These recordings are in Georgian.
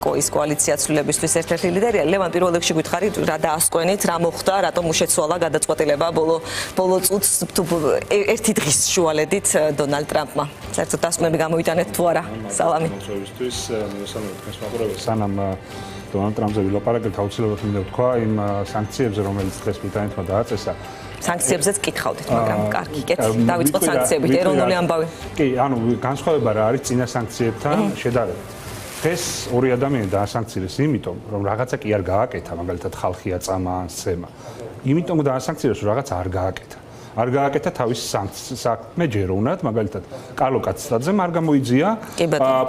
ის კოალიცია ცვლილებისთვის ერთ-ერთი ლიდერია. ლევან, პირველ რიგში გითხარი, რა დაასკვენით, რა მოხდა, რატომ უშეცვალა გადაწყვეტილება ბოლო წუთს თუ ერთი დღის შუალედით დონალდ ტრამპმა. საერთოდ დასკვნები გამოიტანეთ თუ არა? სალამი. სანამ დონალდ ტრამპზე ვილაპარაკეთ, აუცილებლად მინდა ვთქვა იმ სანქციებზე, რომელიც დღეს ბრიტანეთმა დააწესა. სანქციებზეც გითხავდით, მაგრამ კარგი, კეთილი. დავიწყოთ სანქციებით, ეროვნული ამბავი. კი, ანუ განსხვავება რა არის წინა სანქციებთან შედარებით. დღეს ორი ადამიანი დაასანქცირეს იმიტომ, რომ რაღაცა კი არ გააკეთა, მაგალითად ხალხი აწამა ან სცემა. იმიტომ დაასანქცირეს, რომ რაღაც არ გააკეთა. არ გააკეთა თავის საქმე ჯეროვნად, მაგალითად კალო კაცსტაძემ არ გამოიძია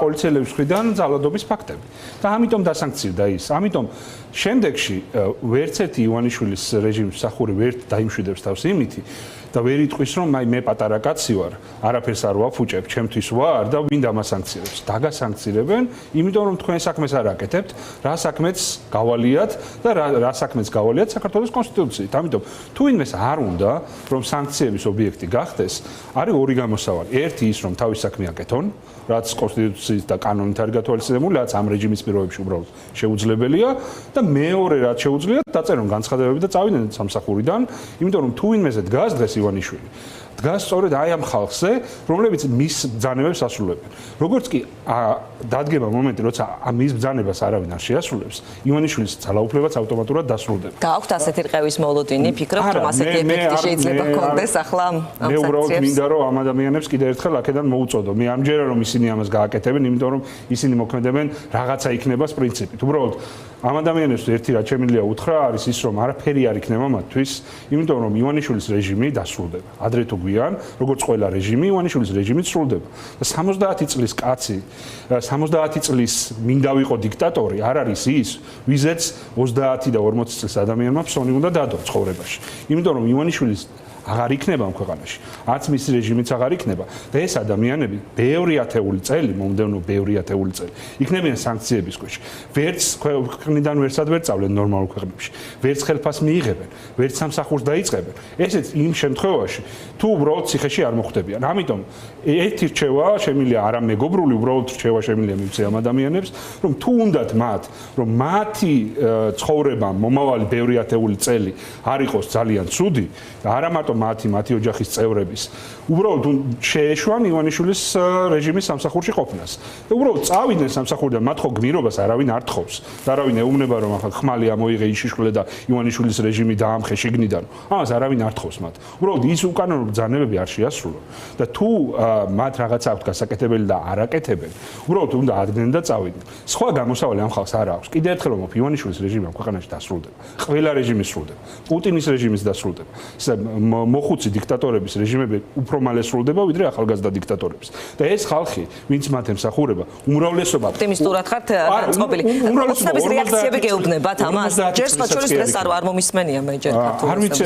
პოლიციელების მხრიდან ძალადობის ფაქტები. და ამიტომ დასანქცირდა ის. ამიტომ შემდეგში ვერც ერთი ივანიშვილის რეჟიმის მსახური ვერ დაიმშვიდებს თავს იმითი და ვერ იტყვის რომ მე პატარა კაცი ვარ, არაფერს არ ვაფუჭებ, ჩემთვის ვარ და ვინ დამასანქცირებს. დაგასანქცირებენ, იმიტომ რომ თქვენ საქმეს არ აკეთებთ, რა საქმეც გავალიათ და რა საქმეც გავალიათ საქართველოს კონსტიტუციით. ამიტომ თუ ვინმეს არ უნდა რომ სანქციების ობიექტი გახდეს, არის ორი გამოსავალი. ერთი ის რომ თავის საქმე აკეთონ, რაც კონსტიტუციით და კანონით არის გათვალისწინებული, რაც ამ რეჟიმის პირობებში უბრალოდ შეუძლებელია და მეორე რაც შეუძლიათ, დაწერონ განცხადებები და წავიდნენ სამსახურიდან, იმიტომ რომ თუ ვინმეზე დგას დღეს ივანიშვილი დგას სწორედ აი ამ ხალხზე, რომლებიც მის ბრძანებებს ასრულებენ. როგორც კი დადგება მომენტი, როცა მის ბრძანებას არავინ არ შეასრულებს, ივანიშვილის ძალაუფლებაც ავტომატურად დასრულდება. გააქვთ ასეთი რყევის მოლოდინი, ფიქრობთ რომ ასეთი ეფექტი შეიძლება კონდეს ახლა ამ სანქციებს? მე უბრალოდ მინდა რომ ამ ადამიანებს კიდევ ერთხელ აქედან მოუწოდო. მე ამჯერა რომ ისინი ამას გააკეთებენ, იმიტომ რომ ისინი მოქმედებენ რაღაცა იქნებას პრინციპით. უბრალოდ ამ ადამიანებს ერთი რაც შემიძლია უთხრა არის ის რომ არაფერი არ იქნება მათთვის, იმიტომ რომ ივანიშვილის რეჟიმი დასრულდება. ადრე თუ გვიან, როგორც ყველა რეჟიმი, ივანიშვილის რეჟიმიც სრულდება. და 70 წლის კაცი, 70 წლის მინდა ვიყო დიქტატორი, არ არის ის, ვიზეც 30 და 40 წლის ადამიანმა ფსონი უნდა დადო ცხოვრებაში. იმიტომ რომ ივანიშვილის აღარ იქნება ამ ქვეყანაში. არც მისი რეჟიმიც აღარ იქნება და ეს ადამიანები ბევრი ათეული წელი, მომდევნო ბევრი ათეული წელი იქნებიან სანქციების ქვეშ. ვერც ქვეყნიდან ვერსად ვერ წავლენ ნორმალურ ქვეყნებში. ვერც ხელფას მიიღებენ, ვერც სამსახურს დაიწყებენ. ესეც იმ შემთხვევაში, თუ უბრალოდ ციხეში არ მოხვდებიან. ამიტომ ერთი რჩევა შემიძლია არა მეგობრული, უბრალოდ რჩევა შემიძლია მივცე ამ ადამიანებს, რომ თუ უნდათ მათ, რომ მათი ცხოვრება მომავალი ბევრი ათეული წელი არ იყოს ძალიან ცუდი და არა მარტო მათი ოჯახის წევრების უბრალოდ შეეშვან ივანიშვილის რეჟიმის სამსახურში ყოფნას. და უბრალოდ წავიდნენ სამსახურიდან, მათ ხო გმირობას არავინ არ თხოვს. და არავინ ეუბნება რომ ახლა ხმალი ამოიღე იშიშვლე და ივანიშვილის რეჟიმი დაამხე შიგნიდან. ამას არავინ არ თხოვს მათ. უბრალოდ ის უკანონო ბრძანებები არ შეასრულო. და თუ მათ რაღაცა აქვთ გასაკეთებელი და არ აკეთებენ, უბრალოდ უნდა ადგნენ და წავიდნენ. სხვა გამოსავალი ამ ხალხს არ აქვს. კიდევ ერთხელ რომ ივანიშვილის რეჟიმი ამ ქვეყანაში დასრულდება. ყველა რეჟიმი სრულდება. პუტინის რეჟიმიც დასრულდება. მოხუცი დიქტატორების რეჟიმები უფრო მალე სრულდება ვიდრე ახალგაზრდა დიქტატორების. და ეს ხალხი, ვინც მათ ემსახურება, უმრავლესობა ოპტიმისტურად ხართ განწყობილი. ოცნების რეაქციები გეუბნებათ ამას? ჯერ სხვა შორის დღეს არ მომისმენია მე ჯერ ქართულ. არ ვიცი,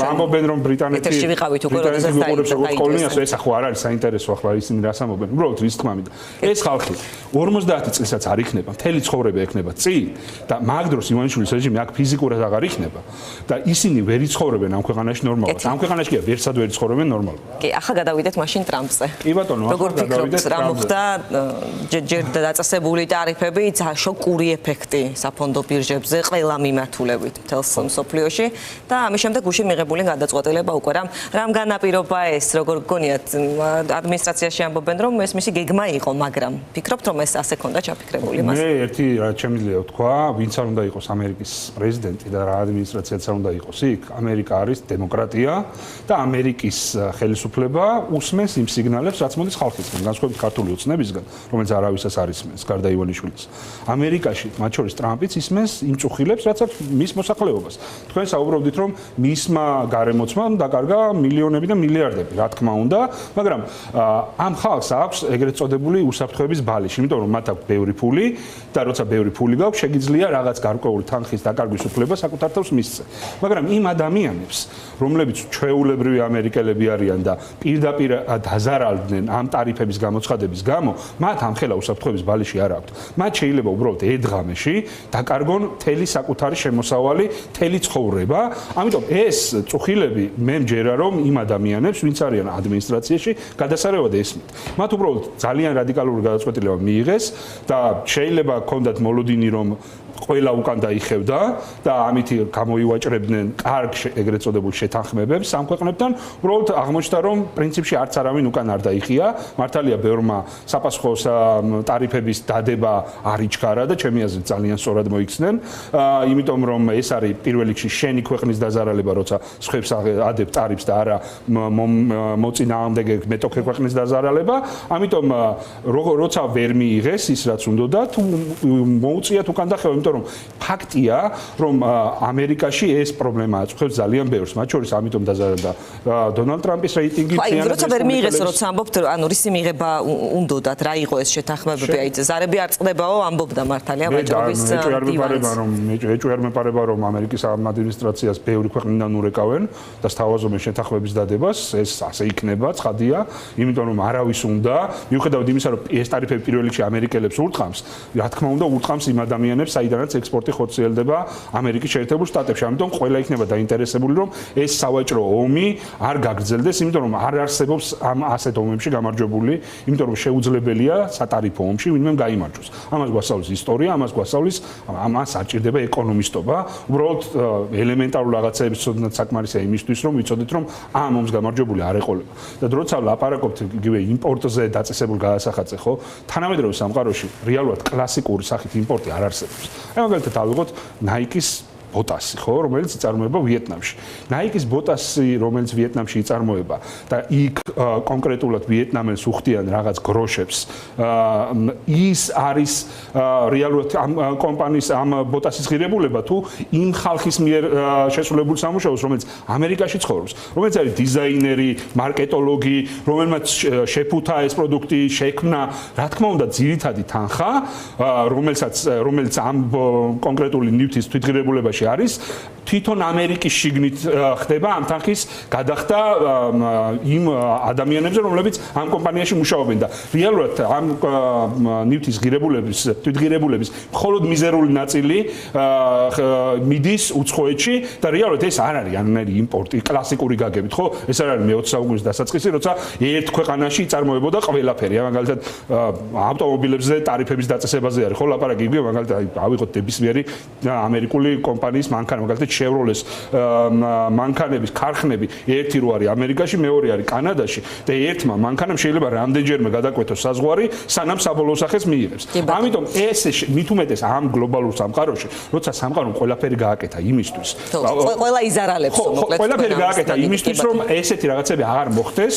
ამბობენ რომ ბრიტანეთი ეთერში ვიყავით უკვე როდესაც დაიწყო. ეს ახლა არ არის საინტერესო ახლა ისინი რას ამბობენ. უბრალოდ რის თქმა მინდა. ეს ხალხი 50 წელსაც არ იქნება, მთელი ცხოვრება ექნება წინ და მაგ დროს ივანიშვილის რეჟიმი აქ ფიზიკურად აღარ იქნება და ისინი ვერ იცხოვრებენ ამ ქვეყანაში ნორმალურად. ამ ქვეყანაში კი ვერსად ვერ იცხოვრებენ ნორმალურად. კი, ახლა გადავიდეთ მაშინ ტრამპზე. კი ბატონო, როგორ ფიქრობთ რა მოხდა? ჯერ დაწესებული ტარიფები, შოკური ეფექტი საფონდო ბირჟებზე ყველა მიმართულებით მთელს მსოფლიოში და ამის შემდეგ გუშინ მიღებული გადაწყვეტილება უკვე რამ განაპირობა ეს, როგორ გქონიათ ადმინისტრაციაში ამბობენ რომ ეს მისი გეგმა იყო, მაგრამ ფიქრობთ რომ ეს ასე ქონდა ჩაფიქრებული მას? მე ერთი რაც შემიძლია ვთქვა, ვინც არ უნდა იყოს ამერიკის პრეზიდენტი და რა ადმინისტრაციაც არ უნდა იყოს იქ, ამერიკა არის დემოკრატია და ამერიკის ხელისუფლება უსმენს იმ სიგნალებს, რაც მოდის ხალხისგან, განსხვავებით ქართული ოცნებისგან, რომელიც არავისაც არ ისმენს, გარდა ივანიშვილის. ამერიკაში, მათ შორის ტრამპიც ისმენს იმ წუხილებს, რაც აქვს მის მოსახლეობას. თქვენ საუბრობდით, რომ მისმა გარემოცმამ დაკარგა მილიონები და მილიარდები, რა თქმა უნდა, მაგრამ ამ ხალხს აქვს ეგრეთ წოდებული უსაფრთხოების ბალიში, იმიტომ რომ მათ აქვს ბევრი ფული და როცა ბევრი ფული გაქვს, შეგიძლია რაღაც გარკვეული თანხის დაკარგვის უფლება საკუთარ თავს მისცე. მაგრამ იმ ადამიანებს, რომლებიც ჩვეულებრივი ამერიკელები არიან და პირდაპირ დაზარალდნენ ამ ტარიფების გამოცხადების გამო, მათ ამხელა უსაფრთხოების ბალიში არ აქვთ. მათ შეიძლება უბრალოდ ერთ-ღამეში დაკარგონ მთელი საკუთარი შემოსავალი, მთელი ცხოვრება. ამიტომ ეს წუხილები მე მჯერა რომ იმ ადამიანებს, ვინც არიან ადმინისტრაციაში, გადასარევად ესმით. მათ უბრალოდ ძალიან რადიკალური გადაწყვეტილება მიიღეს და შეიძლება ჰქონდათ მოლოდინი რომ ყველა უკან დაიხევდა და ამით გამოივაჭრებდნენ კარგ ეგრეთ წოდებულ შეთანხმებებს სამ ქვეყნებთან. უბრალოდ აღმოჩნდა რომ პრინციპში არც არავინ უკან არ დაიხია. მართალია ბევრმა საპასუხო ტარიფების დადება არ იჩქარა და ჩემი აზრით ძალიან სწორად მოიქცნენ. იმიტომ რომ ეს არის პირველ რიგში შენი ქვეყნის დაზარალება, როცა სხვებს ადებ ტარიფს და არა მოწინააღმდეგე მეტოქე ქვეყნის დაზარალება. ამიტომ როცა ვერ მიიღეს ის რაც უნდოდა, თუ მოუწიათ უკან დახევა, იმიტომ რომ ფაქტია, რომ ამერიკაში ეს პრობლემა აწუხებს ძალიან ბევრს, მათ შორის ამიტომ დაზარალდა დონალდ ტრამპის რეიტინგი. აი, როცა ვერ მიიღეს, როცა ამბობთ, ანუ რისი მიღება უნდოდათ, რა იყო ეს შეთანხმებები, აი, ზარები არ წყდებაო, ამბობდა მართალია ვაჭრობის დივანს. ეჭვი არ მეპარება, რომ ამერიკის ადმინისტრაციას ბევრი ქვეყნიდან ურეკავენ და სთავაზობენ შეთანხმების დადებას, ეს ასე იქნება, ცხადია, იმიტომ რომ არავის უნდა, მიუხედავად იმისა, რომ ეს ტარიფები პირველ რიგში ამერიკელებს ურტყამს, რა თქმა უნდა, ურტყამს იმ ადამიანებს, საიდანაც ექსპორტი ხორციელდება ამერიკის შეერთებულ შტატებში. ამიტომ ყველა იქნება დაინტერესებული, რომ ეს სავაჭრო ომი არ გაგრძელდეს, იმიტომ რომ არ არსებობს ამ ასეთ ომებში გამარჯვებული, იმიტომ რომ შეუძლებელია სატარიფო ომში ვინმე გაიმარჯვოს. ამას გვასწავლის ისტორია, ამას გვასწავლის, ამას არ ჭირდება ეკონომისტობა. უბრალოდ ელემენტარულ რაღაცეებს ცოდნათ საკმარისია იმისთვის, რომ ვიცოდეთ, რომ ამ ომს გამარჯვებული არ ეყოლება. და როცა ლაპარაკობთ იგივე იმპორტზე დაწესებულ გადასახადზე, ხო? თანამედროვე სამყაროში რეალურად კლასიკური სახით იმპორტი არ არსებობს. აი მაგალითად ავიღოთ Nike-ის ბოტასი, ხო, რომელიც იწარმოება ვიეტნამში. Nike-ის ბოტასი, რომელიც ვიეტნამში იწარმოება და იქ კონკრეტულად ვიეტნამელს უხდიან რაღაც გროშებს. ის არის რეალურად ამ კომპანიის ამ ბოტასის ღირებულება თუ იმ ხალხის მიერ შესრულებულ სამუშაოს, რომელიც ამერიკაში ცხოვრობს, რომელიც არის დიზაინერი, მარკეტოლოგი, რომელმაც შეფუთა ეს პროდუქტი, შექმნა, რა თქმა უნდა, ძირითადი თანხა, რომელიც ამ კონკრეტული ნივთის თვითღირებულებაში არის თვითონ ამერიკის შიგნით ხდება ამ თანხის გადახდა იმ ადამიანებზე, რომლებიც ამ კომპანიაში მუშაობენ და რეალურად ამ ნივთის ღირებულების, თვითღირებულების მხოლოდ მიზერული ნაწილი მიდის უცხოეთში და რეალურად ეს არ არის ანერი იმპორტი, კლასიკური გაგებით, ხო? ეს არ არის მე-20 საუკუნის დასაწყისი, როცა ერთ ქვეყანაში იწარმოებოდა ყველაფერი. მაგალითად ავტომობილებზე ტარიფების დაწესებაზე არის, ხო, ლაპარაკი იგივე, მაგალითად ავიღოთ ნებისმიერი ამერიკული კომპანიის მანქანა, მაგალითად Chevrolet-ის მანქანების ქარხნები, ერთი რო არის ამერიკაში, მეორე არის კანადაში და ერთმა მანქანამ შეიძლება რამდენჯერმე გადაკვეთოს საზღვარი, სანამ საბოლოო სახეს მიიღებს. ამიტომ ეს მით უმეტეს ამ გლობალურ სამყაროში, როცა სამყარომ ყველაფერი გააკეთა იმისთვის. ყველა იზარალებს, მოკლედ. ყველაფერი გააკეთა იმისთვის, რომ ესეთი რაღაცები აღარ მოხდეს,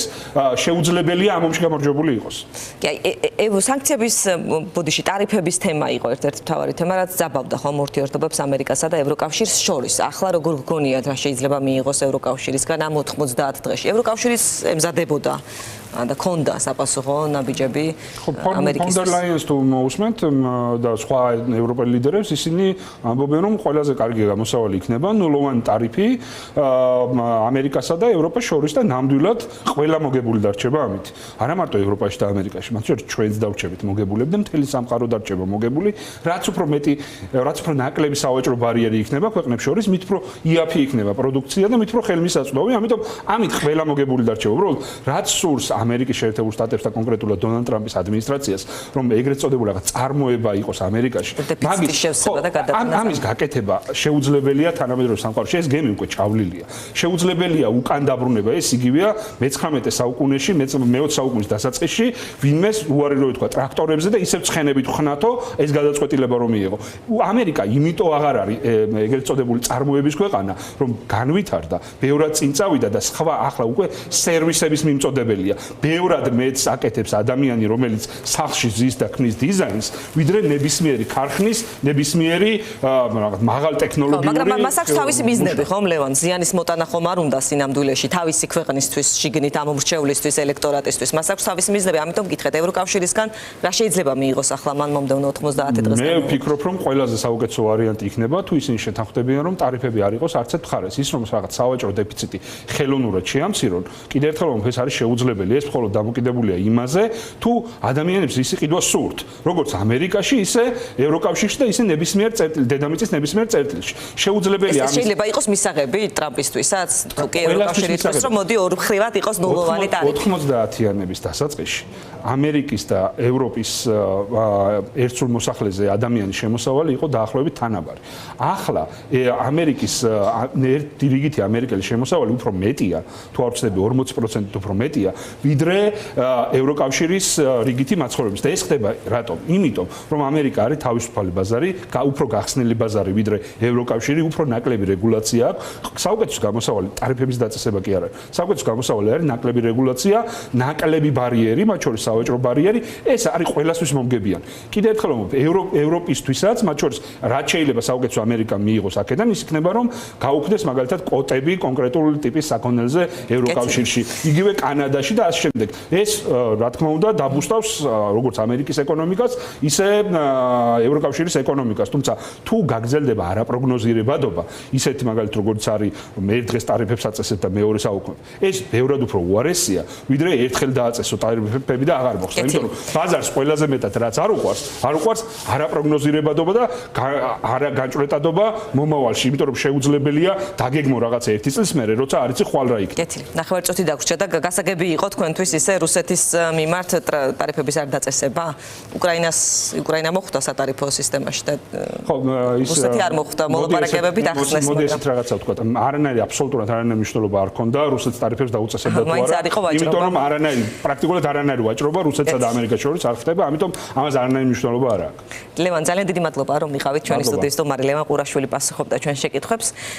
შეუძლებელია ამ ომში გამარჯვებული იყოს. კი, აი, სანქციების ბოდიში ტარიფების თემა იყო ერთ-ერთი მთავარი თემა, რაც ძაბავდა ხომ ურთიერთობებს ამერიკასა და ევროკავშირს შორის. ახლა როგორ გგონიათ რა შეიძლება მიიღოს ევროკავშირისგან ამ 90 დღეში? ევროკავშირის ემზადებოდა და ქონდა საპასუხო ნაბიჯები ამერიკის. ფონ დერ ლაიენს თუ მოусმენთ და სხვა ევროპელ ლიდერებს, ისინი ამბობენ, რომ ყველაზე კარგი გამოსავალი იქნება ნულოვანი ტარიფი ამერიკასა და ევროპას შორის და ნამდვილად ყველა მოგებული დარჩება ამით. არა მარტო ევროპაში და ამერიკაში, მათ შორის ჩვენც დავრჩებით მოგებულები და მთელი სამყარო დარჩება მოგებული. რაც უფრო მეტი, რაც უფრო ნაკლები სავაჭრო ბარიერი იქნება ქვეყნებს შორის, მით უფრო იაფი იქნება პროდუქცია და მით უფრო ხელმისაწვდომი, ამიტომ ამით ყველა მოგებული დარჩება. უბრალოდ რაც სურს ამერიკის შეერთებულ შტატებს და კონკრეტულად დონალდ ტრამპის ადმინისტრაციას, რომ ეგრეთ წოდებული რაღაც წარმოება იყოს ამერიკაში. ამის გაკეთება შეუძლებელია თანამედროვე სამყაროში. ეს გემი უკვე ჩავლილია. შეუძლებელია უკან დაბრუნება. ეს იგივეა მე-19 საუკუნეში, მე-20 საუკუნის დასაწყისში, ვინმეს უარი რო ითქვა ტრაქტორებზე და ისევ ცხენებით ხნათო ეს გადაწყვეტილება რომ მიიღო. ამერიკა იმიტომ აღარ არის ეგრეთ წოდებული წარმოების ქვეყანა, რომ განვითარდა, ბევრად წინ წავიდა და სხვა ახლა უკვე სერვისების მიმწოდებელია. ბევრად მეც აკეთებს ადამიანი, რომელიც სახლში ზის და ქმნის დიზაინს, ვიდრე ნებისმიერი ქარხნის, ნებისმიერი მაღალ ტექნოლოგიური. მაგრამ მას აქვს თავისი მიზნები, ხომ ლევან? ზიანის მოტანა ხომ არ უნდა სინამდვილეში თავისი ქვეყნისთვის, შიგნით ამომრჩევლისთვის, ელექტორატისთვის. მას აქვს თავისი მიზნები, ამიტომ გითხრათ ევროკავშირისგან რა შეიძლება მიიღოს ახლა მან მომდევნო 90 დღეს. მე ვფიქრობ, რომ ყველაზე საუკეთესო ვარიანტი იქნება თუ ისინი შეთანხმდებიან, რომ ტარიფები არ იყოს არც ერთ მხარეს. ის რომ რაღაც სავაჭრო დეფიციტი ხელოვნურად შეამცირონ, კიდევ ერთხელ რომ ეს არის შეუძლებელი, ეს მხოლოდ დამოკიდებულია იმაზე, თუ ადამიანებს ისი ყიდვა სურთ, როგორც ამერიკაში, ისე ევროკავშირში და ისე ნებისმიერ წერტილში, დედამიწის ნებისმიერ წერტილში. შეუძლებელია ამის შეიძლება იყოს მისაღები ტრამპისთვისაც, თუ კი ევროკავშირი ითქვას, რომ მოდი ორ მხრივად იყოს ნულოვანი ტარიფი. 90-იანების დასაწყისში ამერიკის და ევროპის ერთსულ მოსახლეზე ადამიანის შემოსავალი იყო დაახლოებით თანაბარი. ახლა ამერიკის რიგითი ამერიკელი შემოსავალი უფრო მეტია, თუ არ ვცდები 40% უფრო მეტია, ვიდრე ევროკავშირის რიგითი მაცხოვრებლის. და ეს ხდება რატომ? იმიტომ, რომ ამერიკა არის თავისუფალი ბაზარი, უფრო გახსნილი ბაზარი, ვიდრე ევროკავშირი, უფრო ნაკლები რეგულაცია აქვს. საუკეთესო გამოსავალი ტარიფების დაწესება კი არ არის. საუკეთესო გამოსავალი არის ნაკლები რეგულაცია, ნაკლები ბარიერი, მათ შორის სავაჭრო ბარიერი, ეს არის ყველასთვის მომგებიანი. კიდევ ერთხელ რომ ევროპისთვისაც, მათ შორის რაც შეიძლება საუკეთესო ამერიკამ მიიღოს აქედან, ის იქნება რომ გაუქმდეს მაგალითად კვოტები კონკრეტული ტიპის საქონელზე ევროკავშირში, იგივე კანადაში და ასე შემდეგ. ეს რა თქმა უნდა დაბუსტავს როგორც ამერიკის ეკონომიკას, ისე ევროკავშირის ეკონომიკას. თუმცა თუ გაგრძელდება არაპროგნოზირებადობა, ისეთი მაგალითად როგორც არის ერთ დღეს ტარიფებს აწესებ და მეორე საუკუნე, ეს ბევრად უფრო უარესია, ვიდრე ერთხელ დააწესო ტარიფები და აღარ მოხდა. იმიტომ რომ ბაზარს ყველაზე მეტად რაც არ უყვარს არაპროგნოზირებადობა და არაგანჭვრეტადობა მომავალში, იმიტომ რომ შეუძლებელია დაგეგმო რაღაცა ერთი წლის მერე, როცა არ იცი ხვალ რა იქნება. კეთილი. ნახევარწუთი დაგვრჩა და გასაგები იყო თქვენთვის ისე რუსეთის მიმართ ტარიფების არ დაწესება. უკრაინა მოხვდა სატარიფო სისტემაში და რუსეთი არ მოხვდა, მოლაპარაკებები დახსნეს. მოდი ესეთ რაღაცა ვთქვა. არანაირი აბსოლუტურად არანაირი მნიშვნელობა არ ქონდა რუსეთის ტარიფებს დაუწესებდა თუ არა. იმიტომ რომ პრაქტიკულად არანაირი ვაჭრობა რუსეთსა და ამერიკას შორის არ ხდება, ამიტომ ამას არანაირი მნიშვნელობა არ აქვს. ლევან, ძალიან დიდი მადლობა რომ იყავით ჩვენი სტუდიის სტუმარი ლევან ყურაშვილი პასუხობდა ჩვენ შეკითხვებს.